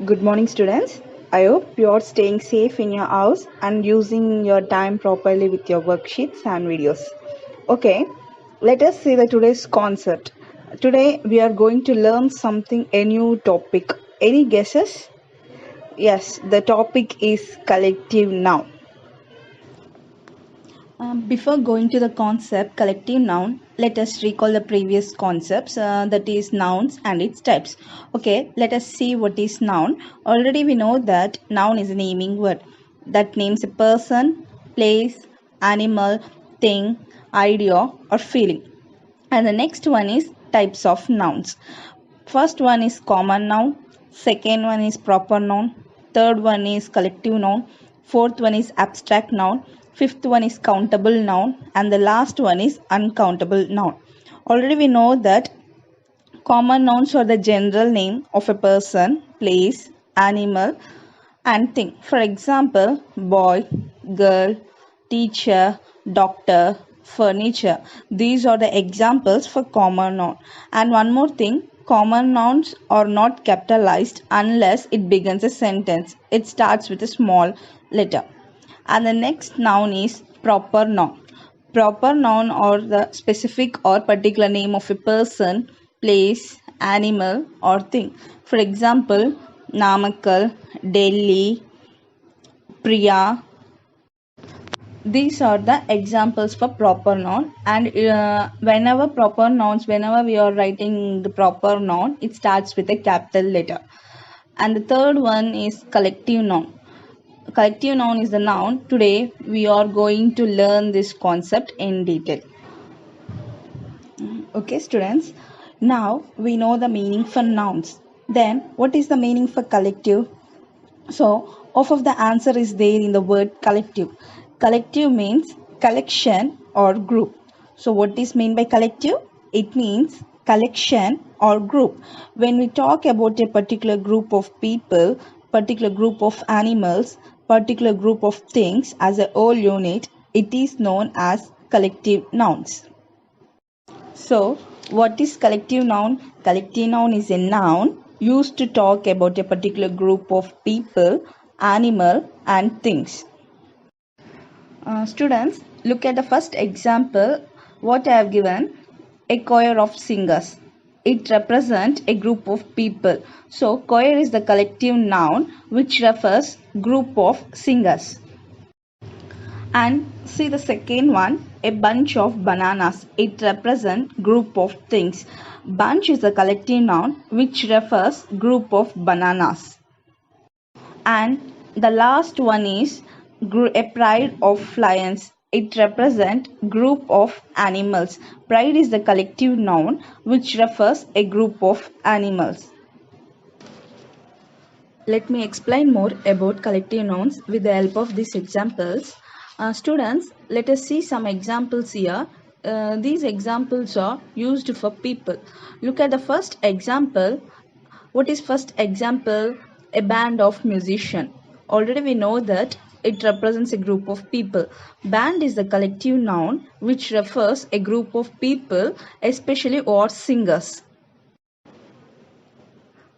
Good morning, students. I hope you are staying safe in your house and using your time properly with your worksheets and videos. Okay, let us see the today's concept. Today we are going to learn something a new topic. Any guesses? Yes, the topic is collective noun. Before going to the concept collective noun, let us recall the previous concepts that is nouns and its types. Okay, let us see what is noun. Already we know that noun is a naming word that names a person, place, animal, thing, idea or feeling. And the next one is types of nouns. First one is common noun, second one is proper noun, third one is collective noun, fourth one is abstract noun, fifth one is countable noun, and the last one is uncountable noun. Already we know that common nouns are the general name of a person, place, animal, and thing. For example, boy, girl, teacher, doctor, furniture. These are the examples for common noun. And one more thing, common nouns are not capitalized unless it begins a sentence. It starts with a small letter. And the next noun is proper noun. Proper noun or the specific or particular name of a person, place, animal or thing. For example, Namakkal, Delhi, Priya. These are the examples for proper noun, and whenever we are writing the proper noun, it starts with a capital letter. And the third one is collective noun. Collective noun is the noun. Today we are going to learn this concept in detail. Okay, students. Now we know the meaning for nouns. Then what is the meaning for collective? So, half of the answer is there in the word collective. Collective means collection or group. So, what is meant by collective? It means collection or group. When we talk about a particular group of people, particular group of animals, particular group of things as a whole unit, it is known as collective nouns. So, what is collective noun? Collective noun is a noun used to talk about a particular group of people, animal, and things. Students, look at the first example. What I have given, a choir of singers. It represents a group of people. So, choir is the collective noun which refers group of singers. And see the second one, a bunch of bananas. It represents group of things. Bunch is a collective noun which refers group of bananas. And the last one is a pride of lions. It represents group of animals. Pride is the collective noun which refers a group of animals. Let me explain more about collective nouns with the help of these examples. Students, let us see some examples here. These examples are used for people. Look at the first example. What is first example? A band of musicians. Already we know that it represents a group of people. Band is the collective noun which refers a group of people, especially or singers.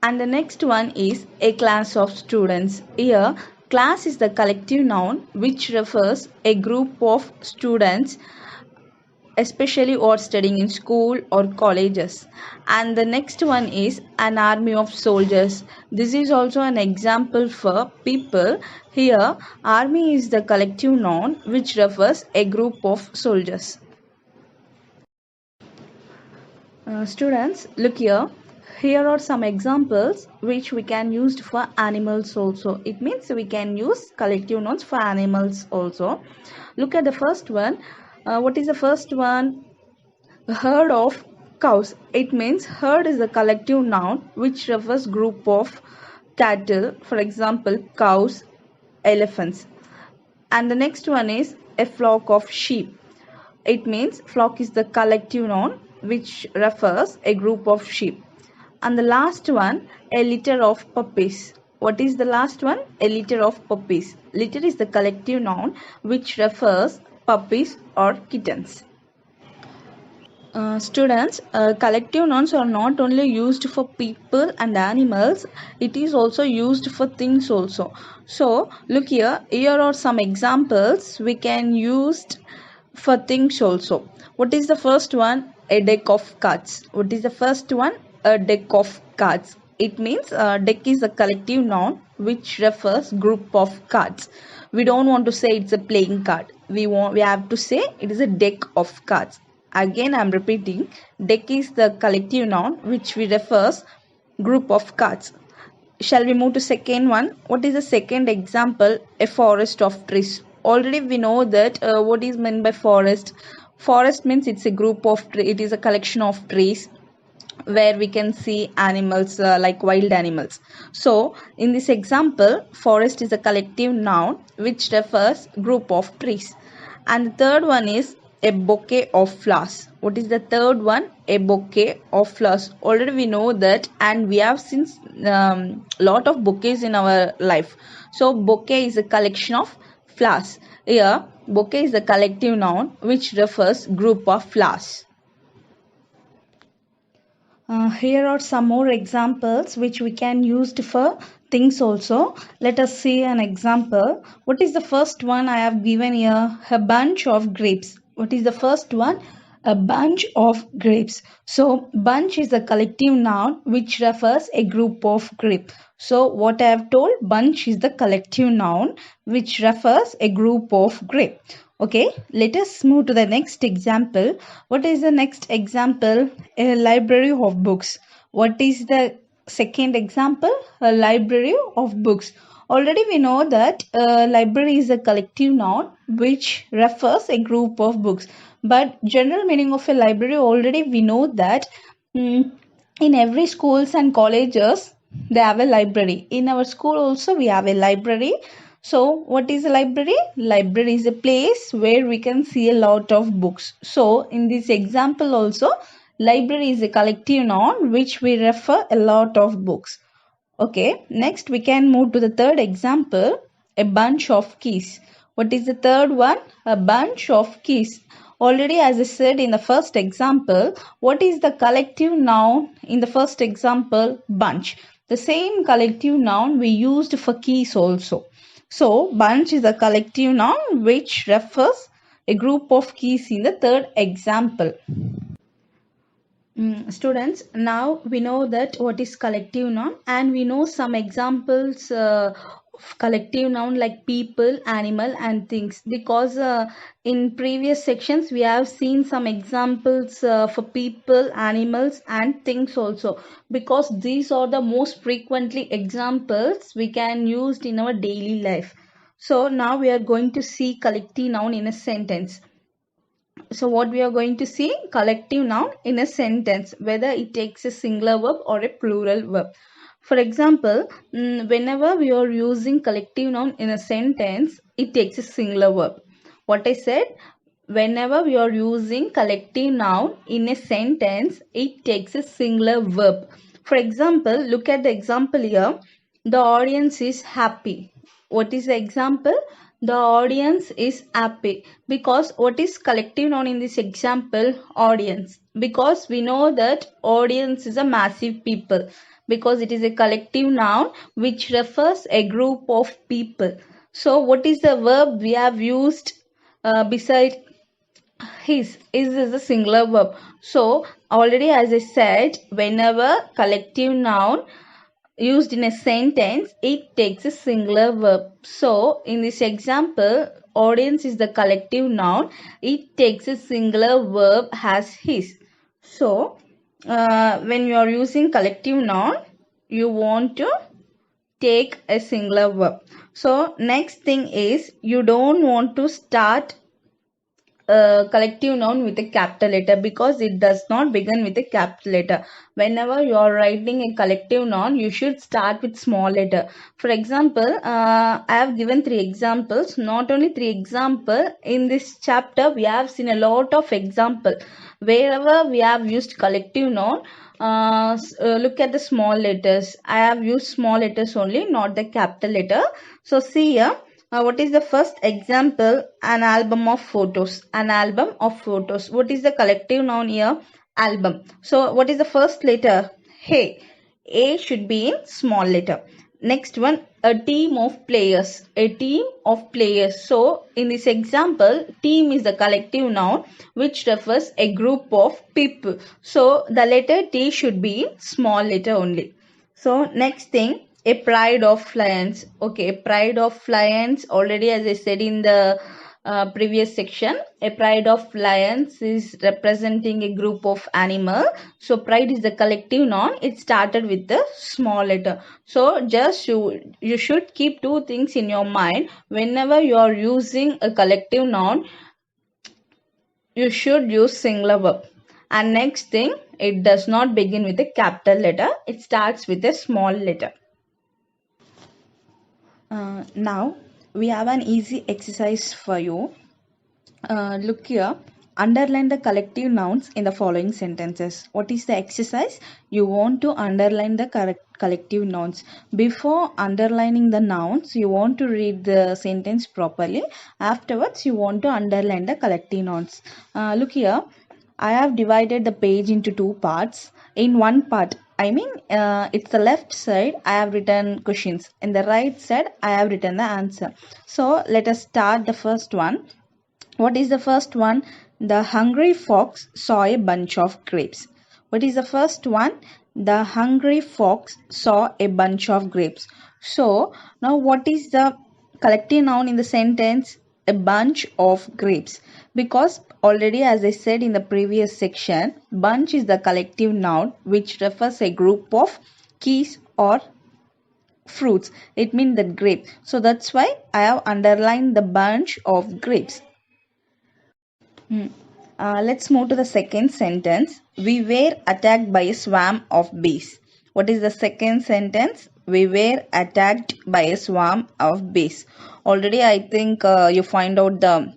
And the next one is a class of students. Here, class is the collective noun which refers a group of students, especially or studying in school or colleges. And the next one is an army of soldiers. This is also an example for people. Here, army is the collective noun which refers a group of soldiers. Students, look here. Here are some examples which we can use for animals also. It means we can use collective nouns for animals also. Look at the first one. What is the first one? A herd of cows. It means herd is a collective noun which refers group of cattle. For example, cows, elephants. And the next one is a flock of sheep. It means flock is the collective noun which refers a group of sheep. And the last one, a litter of puppies. What is the last one? A litter of puppies. Litter is the collective noun which refers puppies or kittens. Students, collective nouns are not only used for people and animals, it is also used for things also. So look here, here are some examples we can use for things also. What is the first one? A deck of cards. What is the first one? A deck of cards. It means deck is a collective noun which refers group of cards. We don't want to say it's a playing card. We have to say it is a deck of cards. Again, I'm repeating, deck is the collective noun which we refers group of cards. Shall we move to second one? What is the second example? A forest of trees. Already we know that what is meant by forest. Forest means it's a group of trees. It is a collection of trees where we can see animals like wild animals. So in this example, forest is a collective noun which refers group of trees. And the third one is a bouquet of flowers. What is the third one? A bouquet of flowers. Already we know that, and we have seen lot of bouquets in our life. So bouquet is a collection of flowers. Here bouquet is a collective noun which refers group of flowers. Here are some more examples which we can use for things also. Let us see an example. What is the first one I have given here? A bunch of grapes. What is the first one? A bunch of grapes. So bunch is a collective noun which refers a group of grapes. So what I have told, bunch is the collective noun which refers a group of grape. Okay, let us move to the next example. What is the next example? A library of books. What is the second example? A library of books. Already we know that library is a collective noun which refers a group of books. But general meaning of a library, already we know that in every schools and colleges they have a library. In our school also we have a library. So what is a library? Library is a place where we can see a lot of books. So in this example also, library is a collective noun which we refer a lot of books. Okay, next we can move to the third example, a bunch of keys. What is the third one? A bunch of keys. Already, as I said in the first example, what is the collective noun in the first example? Bunch. The same collective noun we used for keys also. So, bunch is a collective noun which refers a group of keys in the third example. Students, now we know that what is collective noun, and we know some examples of collective noun like people, animal and things, because in previous sections we have seen some examples for people, animals and things also, because these are the most frequently examples we can use in our daily life. So now we are going to see collective noun in a sentence. So what we are going to see, collective noun in a sentence, whether it takes a singular verb or a plural verb. For example, whenever we are using collective noun in a sentence, it takes a singular verb. What I said, whenever we are using collective noun in a sentence, it takes a singular verb. For example, look at the example here. The audience is happy. What is the example? The audience is happy. Because what is collective noun in this example? Audience. Because we know that audience is a massive people. Because it is a collective noun which refers a group of people. So what is the verb we have used beside his? Is a singular verb. So already, as I said, whenever collective noun used in a sentence, it takes a singular verb. So in this example, audience is the collective noun. It takes a singular verb as his. So when you are using collective noun, you want to take a singular verb. So next thing is, you don't want to start collective noun with a capital letter, because it does not begin with a capital letter. Whenever you are writing a collective noun, you should start with small letter. For example, I have given 3 examples. Not only 3 examples, in this chapter we have seen a lot of example. Wherever we have used collective noun, look at the small letters. I have used small letters only, not the capital letter. So see here, What is the first example? An album of photos. An album of photos. What is the collective noun here? Album. So what is the first letter? Hey. A should be in small letter. Next one, a team of players. A team of players. So in this example, team is the collective noun which refers a group of people. So the letter T should be in small letter only. So next thing, a pride of lions. Okay, pride of lions. Already, as I said in the previous section, a pride of lions is representing a group of animal. So pride is the collective noun. It started with the small letter. So just you should keep two things in your mind whenever you are using a collective noun. You should use singular verb. And next thing, it does not begin with a capital letter. It starts with a small letter. Now we have an easy exercise for you. Look here. Underline the collective nouns in the following sentences. What is the exercise? You want to underline the correct collective nouns. Before underlining the nouns, you want to read the sentence properly. Afterwards, you want to underline the collective nouns. Look here. I have divided the page into two parts. In one part, it's the left side, I have written questions. In the right side, I have written the answer. So let us start the first one. What is the first one? The hungry fox saw a bunch of grapes. What is the first one? The hungry fox saw a bunch of grapes. So now what is the collective noun in the sentence? A bunch of grapes. Because already, as I said in the previous section, bunch is the collective noun which refers a group of keys or fruits. It means that grape. So that's why I have underlined the bunch of grapes. Let's move to the second sentence. We were attacked by a swarm of bees. What is the second sentence? We were attacked by a swarm of bees. Already, I think you find out the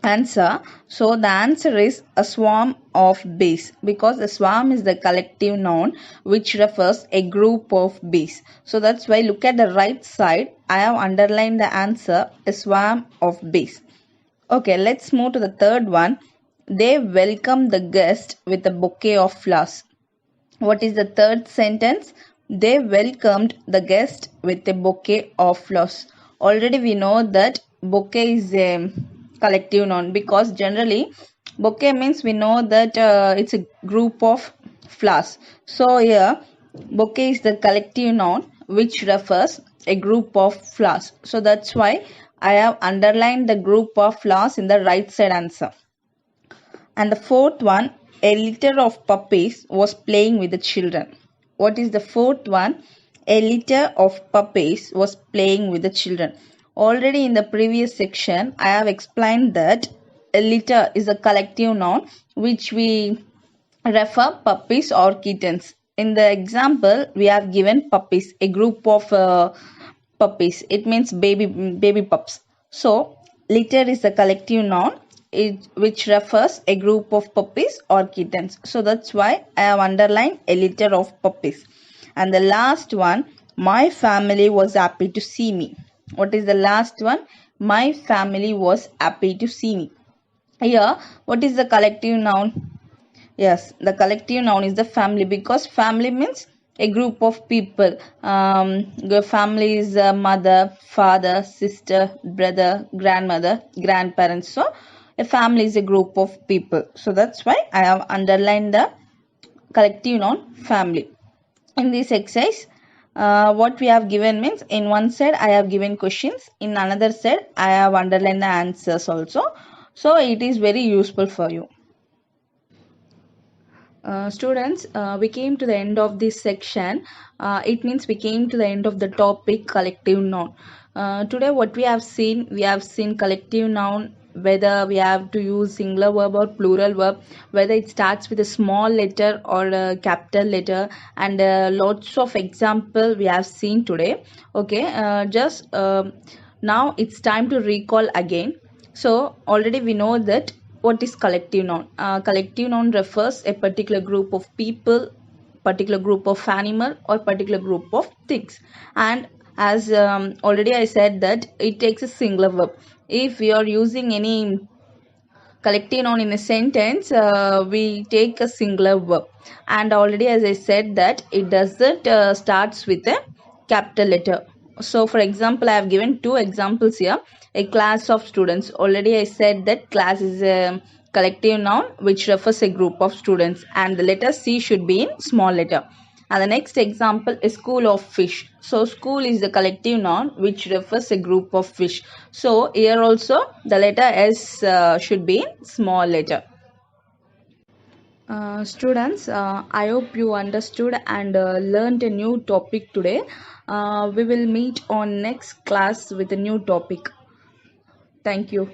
answer. So the answer is a swarm of bees, because a swarm is the collective noun which refers a group of bees. So that's why look at the right side. I have underlined the answer, a swarm of bees. Okay, let's move to the third one. They welcomed the guest with a bouquet of flowers. What is the third sentence? They welcomed the guest with a bouquet of flowers. Already we know that bouquet is a collective noun, because generally bouquet means we know that it's a group of flowers. So here bouquet is the collective noun which refers a group of flowers. So that's why I have underlined the group of flowers in the right side answer. And the fourth one, a litter of puppies was playing with the children. What is the fourth one? A litter of puppies was playing with the children. Already in the previous section, I have explained that a litter is a collective noun which we refer puppies or kittens. In the example, we have given puppies, a group of puppies. It means baby pups. So litter is a collective noun which refers a group of puppies or kittens. So that's why I have underlined a litter of puppies. And the last one, my family was happy to see me. What is the last one? My family was happy to see me. Here, what is the collective noun? Yes, the collective noun is the family, because family means a group of people. The family is mother, father, sister, brother, grandmother, grandparents. So a family is a group of people. So that's why I have underlined the collective noun family. In this exercise, what we have given means, in one side I have given questions, in another side I have underlined the answers also. So it is very useful for you. Students, we came to the end of this section. It means we came to the end of the topic collective noun. Today what we have seen collective noun, whether we have to use singular verb or plural verb, whether it starts with a small letter or a capital letter, and lots of example we have seen today. Okay, now it's time to recall again. So already we know that what is collective noun. Collective noun refers a particular group of people, particular group of animal, or particular group of things. And as already I said that it takes a singular verb. If we are using any collective noun in a sentence, we take a singular verb. And already as I said that it doesn't starts with a capital letter. So for example, I have given two examples here. A class of students. Already I said that class is a collective noun which refers a group of students, and the letter C should be in small letter. And the next example is school of fish. So school is the collective noun which refers a group of fish. So here also the letter S should be in small letter. Students, I hope you understood and learned a new topic today. We will meet on next class with a new topic. Thank you.